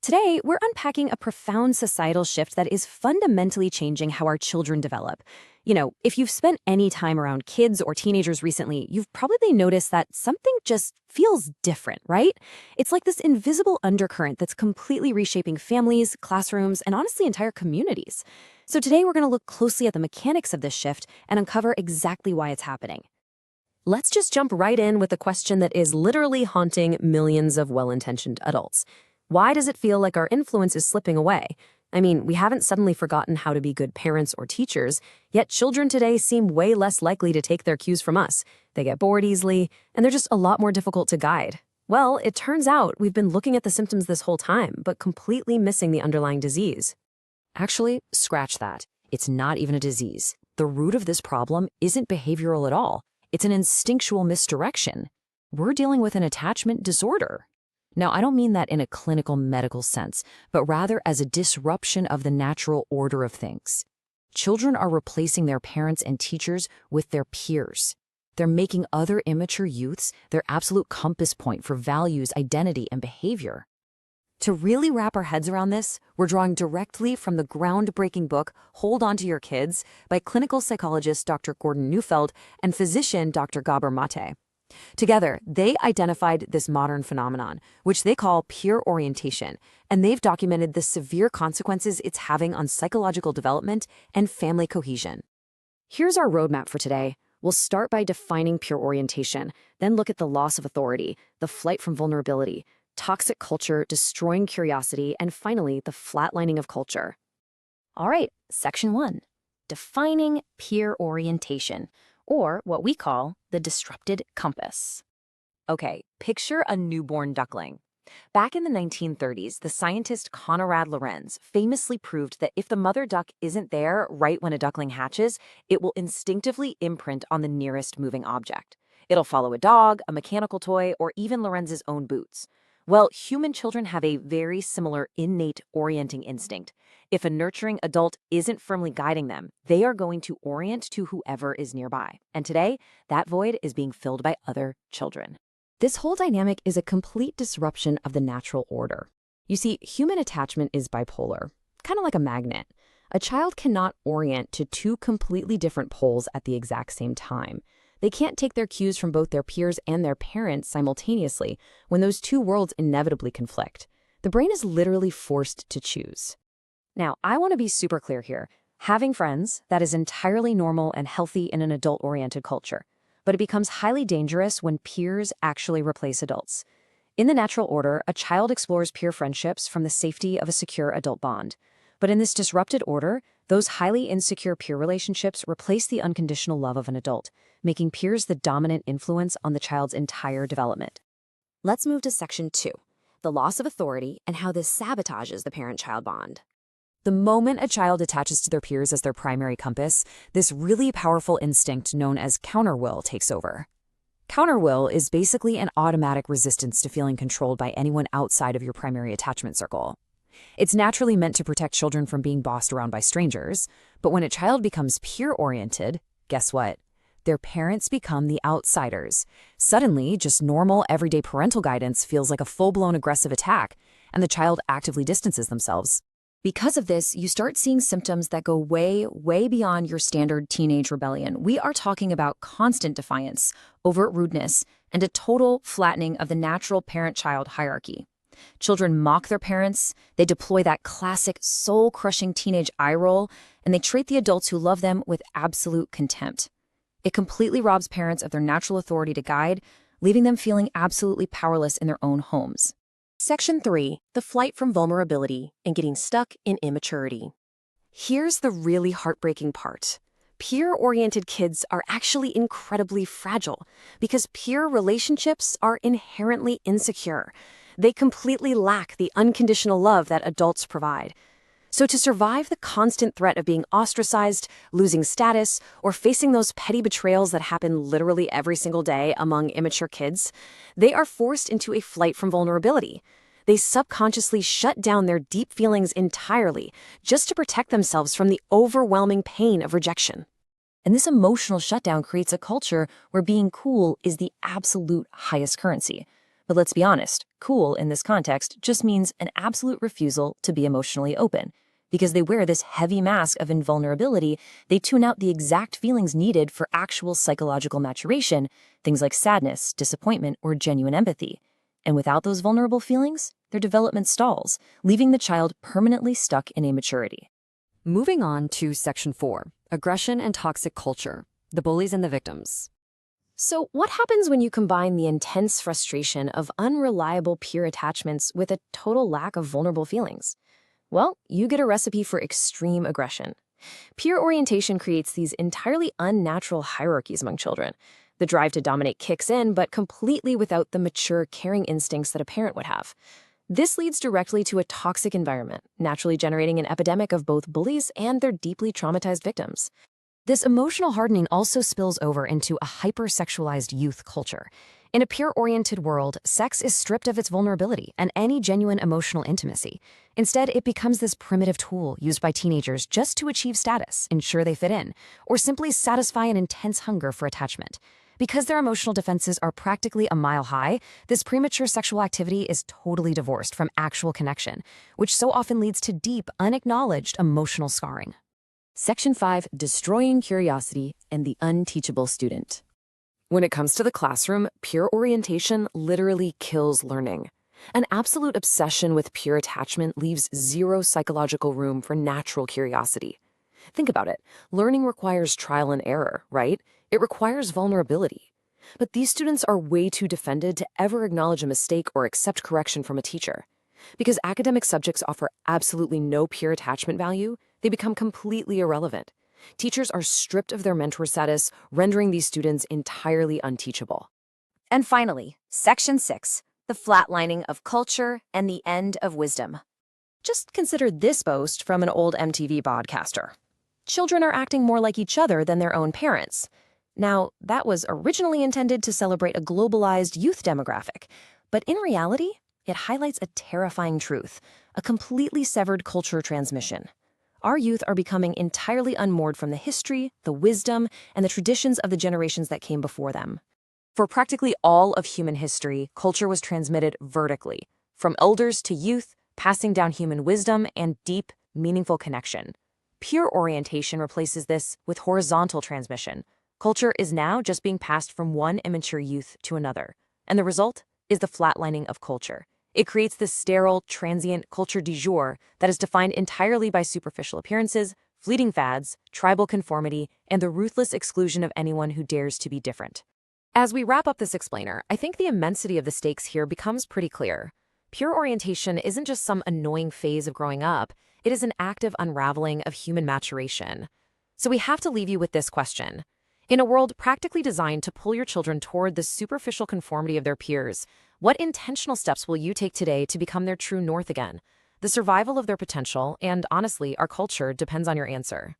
Today, we're unpacking a profound societal shift that is fundamentally changing how our children develop. If you've spent any time around kids or teenagers recently, you've probably noticed that something just feels different, right? It's like this invisible undercurrent that's completely reshaping families, classrooms, and honestly, entire communities. So today, we're going to look closely at the mechanics of this shift and uncover exactly why it's happening. Let's just jump right in with a question that is literally haunting millions of well-intentioned adults. Why does it feel like our influence is slipping away? I mean, we haven't suddenly forgotten how to be good parents or teachers, yet children today seem way less likely to take their cues from us. They get bored easily, and they're just a lot more difficult to guide. Well, it turns out we've been looking at the symptoms this whole time, but completely missing the underlying disease. Actually, scratch that. It's not even a disease. The root of this problem isn't behavioral at all. It's an instinctual misdirection. We're dealing with an attachment disorder. Now, I don't mean that in a clinical medical sense, but rather as a disruption of the natural order of things. Children are replacing their parents and teachers with their peers. They're making other immature youths their absolute compass point for values, identity, and behavior. To really wrap our heads around this, we're drawing directly from the groundbreaking book, Hold On to Your Kids, by clinical psychologist Dr. Gordon Neufeld and physician Dr. Gabor Mate. Together, they identified this modern phenomenon, which they call peer orientation, and they've documented the severe consequences it's having on psychological development and family cohesion. Here's our roadmap for today. We'll start by defining peer orientation, then look at the loss of authority, the flight from vulnerability, toxic culture destroying curiosity, and finally, the flatlining of culture. All right, Section 1, defining peer orientation, or what we call the disrupted compass. Okay, picture a newborn duckling. Back in the 1930s, the scientist Konrad Lorenz famously proved that if the mother duck isn't there right when a duckling hatches, it will instinctively imprint on the nearest moving object. It'll follow a dog, a mechanical toy, or even Lorenz's own boots. Well, human children have a very similar innate orienting instinct. If a nurturing adult isn't firmly guiding them, they are going to orient to whoever is nearby. And today, that void is being filled by other children. This whole dynamic is a complete disruption of the natural order. You see, human attachment is bipolar, kind of like a magnet. A child cannot orient to two completely different poles at the exact same time. They can't take their cues from both their peers and their parents simultaneously when those two worlds inevitably conflict. The brain is literally forced to choose. Now, I want to be super clear here. Having friends, that is entirely normal and healthy in an adult-oriented culture. But it becomes highly dangerous when peers actually replace adults. In the natural order, a child explores peer friendships from the safety of a secure adult bond. But in this disrupted order, those highly insecure peer relationships replace the unconditional love of an adult, making peers the dominant influence on the child's entire development. Let's move to Section 2, the loss of authority and how this sabotages the parent-child bond. The moment a child attaches to their peers as their primary compass, this really powerful instinct known as counterwill takes over. Counterwill is basically an automatic resistance to feeling controlled by anyone outside of your primary attachment circle. It's naturally meant to protect children from being bossed around by strangers, but when a child becomes peer-oriented, guess what? Their parents become the outsiders. Suddenly, just normal, everyday parental guidance feels like a full-blown aggressive attack, and the child actively distances themselves. Because of this, you start seeing symptoms that go way, way beyond your standard teenage rebellion. We are talking about constant defiance, overt rudeness, and a total flattening of the natural parent-child hierarchy. Children mock their parents, they deploy that classic soul-crushing teenage eye roll, and they treat the adults who love them with absolute contempt. It completely robs parents of their natural authority to guide, leaving them feeling absolutely powerless in their own homes. Section 3, the flight from vulnerability and getting stuck in immaturity. Here's the really heartbreaking part. Peer-oriented kids are actually incredibly fragile because peer relationships are inherently insecure. They completely lack the unconditional love that adults provide. So to survive the constant threat of being ostracized, losing status, or facing those petty betrayals that happen literally every single day among immature kids, they are forced into a flight from vulnerability. They subconsciously shut down their deep feelings entirely just to protect themselves from the overwhelming pain of rejection. And this emotional shutdown creates a culture where being cool is the absolute highest currency. But let's be honest, cool in this context just means an absolute refusal to be emotionally open. Because they wear this heavy mask of invulnerability, they tune out the exact feelings needed for actual psychological maturation, things like sadness, disappointment, or genuine empathy. And without those vulnerable feelings, their development stalls, leaving the child permanently stuck in immaturity. Moving on to Section 4, Aggression and Toxic Culture, the Bullies and the Victims. So, what happens when you combine the intense frustration of unreliable peer attachments with a total lack of vulnerable feelings? Well, you get a recipe for extreme aggression. Peer orientation creates these entirely unnatural hierarchies among children. The drive to dominate kicks in, but completely without the mature, caring instincts that a parent would have. This leads directly to a toxic environment, naturally generating an epidemic of both bullies and their deeply traumatized victims. This emotional hardening also spills over into a hypersexualized youth culture. In a peer-oriented world, sex is stripped of its vulnerability and any genuine emotional intimacy. Instead, it becomes this primitive tool used by teenagers just to achieve status, ensure they fit in, or simply satisfy an intense hunger for attachment. Because their emotional defenses are practically a mile high, this premature sexual activity is totally divorced from actual connection, which so often leads to deep, unacknowledged emotional scarring. Section 5, Destroying Curiosity and the Unteachable Student. When it comes to the classroom, peer orientation literally kills learning. An absolute obsession with peer attachment leaves zero psychological room for natural curiosity. Think about it. Learning requires trial and error, right? It requires vulnerability. But these students are way too defended to ever acknowledge a mistake or accept correction from a teacher. Because academic subjects offer absolutely no peer attachment value, they become completely irrelevant. Teachers are stripped of their mentor status, rendering these students entirely unteachable. And finally, Section 6, the flatlining of culture and the end of wisdom. Just consider this boast from an old MTV broadcaster. Children are acting more like each other than their own parents. Now, that was originally intended to celebrate a globalized youth demographic, but in reality, it highlights a terrifying truth, a completely severed culture transmission. Our youth are becoming entirely unmoored from the history, the wisdom, and the traditions of the generations that came before them. For practically all of human history, culture was transmitted vertically, from elders to youth, passing down human wisdom and deep, meaningful connection. Peer orientation replaces this with horizontal transmission. Culture is now just being passed from one immature youth to another, and the result is the flatlining of culture. It creates this sterile, transient culture du jour that is defined entirely by superficial appearances, fleeting fads, tribal conformity, and the ruthless exclusion of anyone who dares to be different. As we wrap up this explainer, I think the immensity of the stakes here becomes pretty clear. Pure orientation isn't just some annoying phase of growing up, it is an active unraveling of human maturation. So we have to leave you with this question. In a world practically designed to pull your children toward the superficial conformity of their peers, what intentional steps will you take today to become their true north again? The survival of their potential, and honestly, our culture, depends on your answer.